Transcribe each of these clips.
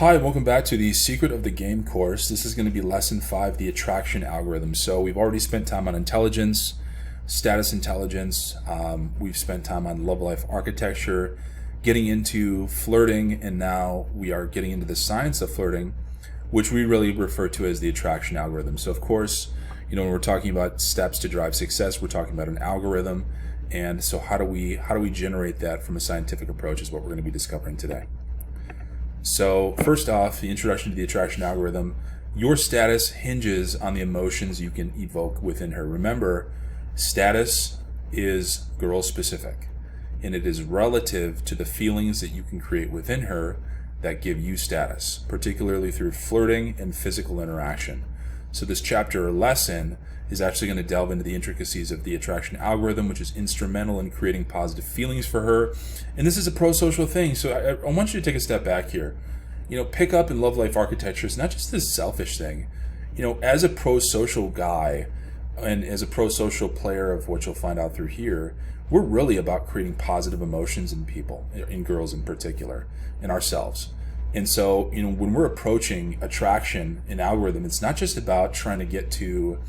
Hi, welcome back to the Secret of the Game course. This is going to be lesson 5, the attraction algorithm. So we've already spent time on intelligence, status intelligence. We've spent time on love life architecture, getting into flirting, and now we are getting into the science of flirting, which we really refer to as the attraction algorithm. So of course, when we're talking about steps to drive success, we're talking about an algorithm. And so how do we generate that from a scientific approach is what we're going to be discovering today. So first off, the introduction to the attraction algorithm. Your status hinges on the emotions you can evoke within her. Remember, status is girl specific, and it is relative to the feelings that you can create within her that give you status, particularly through flirting and physical interaction. So this chapter or lesson is actually going to delve into the intricacies of the attraction algorithm, which is instrumental in creating positive feelings for her. And this is a pro-social thing. So I want you to take a step back here. Pick up in love life architecture is not just this selfish thing. As a pro-social guy and as a pro-social player of what you'll find out through here, we're really about creating positive emotions in people, in girls in particular, in ourselves. And so, when we're approaching attraction in algorithm, it's not just about trying to get to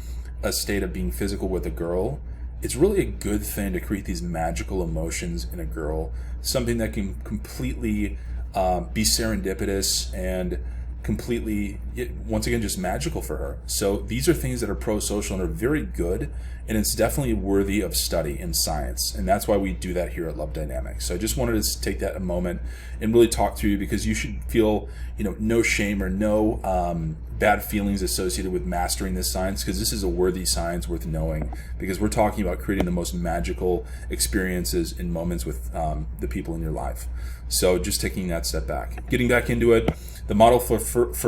a state of being physical with a girl. It's really a good thing to create these magical emotions in a girl, something that can completely be serendipitous and completely, once again, just magical for her. So these are things that are pro-social and are very good, and it's definitely worthy of study in science, and that's why we do that here at Love Dynamics. So I just wanted to take that a moment and really talk through you, because you should feel no shame or no bad feelings associated with mastering this science, because this is a worthy science worth knowing, because we're talking about creating the most magical experiences and moments with the people in your life. So just taking that step back, getting back into it. The model for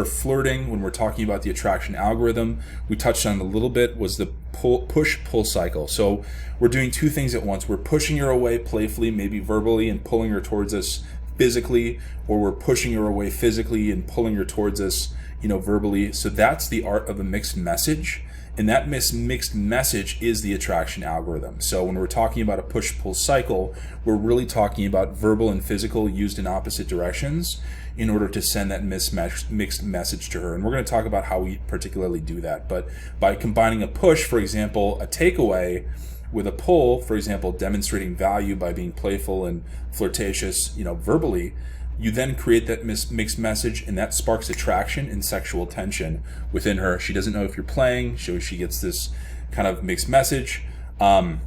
flirting, when we're talking about the attraction algorithm, we touched on a little bit, was the push-pull cycle. So we're doing two things at once. We're pushing her away playfully, maybe verbally, and pulling her towards us physically, or we're pushing her away physically and pulling her towards us, verbally. So that's the art of a mixed message. And that mixed message is the attraction algorithm. So when we're talking about a push-pull cycle, we're really talking about verbal and physical used in opposite directions in order to send that mixed message to her. And we're going to talk about how we particularly do that. But by combining a push, for example, a takeaway, with a pull, for example, demonstrating value by being playful and flirtatious, verbally, you then create that mixed message, and that sparks attraction and sexual tension within her. She doesn't know if you're playing, so she gets this kind of mixed message. And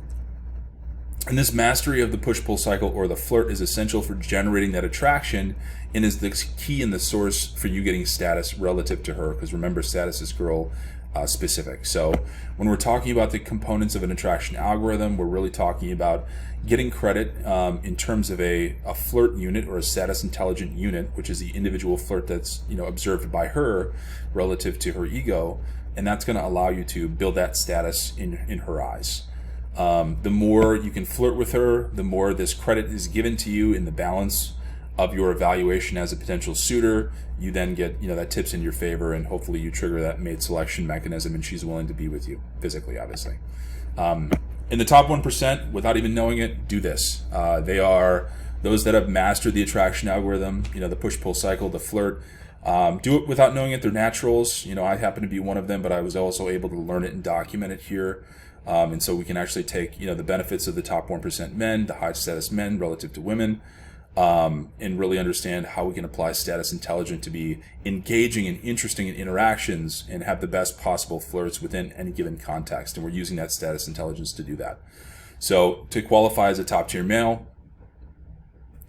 this mastery of the push-pull cycle or the flirt is essential for generating that attraction, and is the key and the source for you getting status relative to her, because remember, status is girl specific. So when we're talking about the components of an attraction algorithm, we're really talking about getting credit in terms of a flirt unit or a status intelligent unit, which is the individual flirt that's observed by her relative to her ego, and that's going to allow you to build that status in her eyes. The more you can flirt with her, the more this credit is given to you in the balance of your evaluation as a potential suitor. You then get that tips in your favor, and hopefully you trigger that mate selection mechanism, and she's willing to be with you physically, obviously. In the top 1%, without even knowing it, do this. They are those that have mastered the attraction algorithm, the push-pull cycle, the flirt. Do it without knowing it. They're naturals. I happen to be one of them, but I was also able to learn it and document it here. And so we can actually take the benefits of the top 1% men, the high status men relative to women, and really understand how we can apply status intelligence to be engaging and interesting in interactions and have the best possible flirts within any given context. And we're using that status intelligence to do that. So to qualify as a top tier male,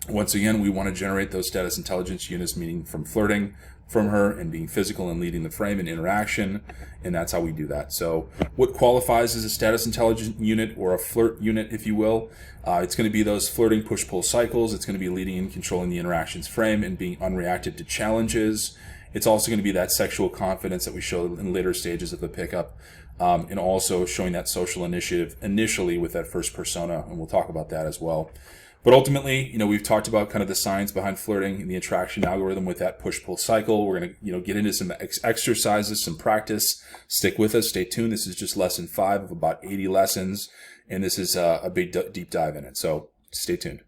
once again, we want to generate those status intelligence units, meaning from flirting from her and being physical and leading the frame and interaction, and that's how we do that. So what qualifies as a status intelligence unit, or a flirt unit, if you will? It's going to be those flirting push-pull cycles. It's going to be leading and controlling the interactions frame and being unreactive to challenges. It's also going to be that sexual confidence that we show in later stages of the pickup, and also showing that social initiative initially with that first persona, and we'll talk about that as well. But ultimately, we've talked about kind of the science behind flirting and the attraction algorithm with that push-pull cycle. We're going to, get into some exercises, some practice. Stick with us. Stay tuned. This is just lesson 5 of about 80 lessons, and this is a big deep dive in it. So stay tuned.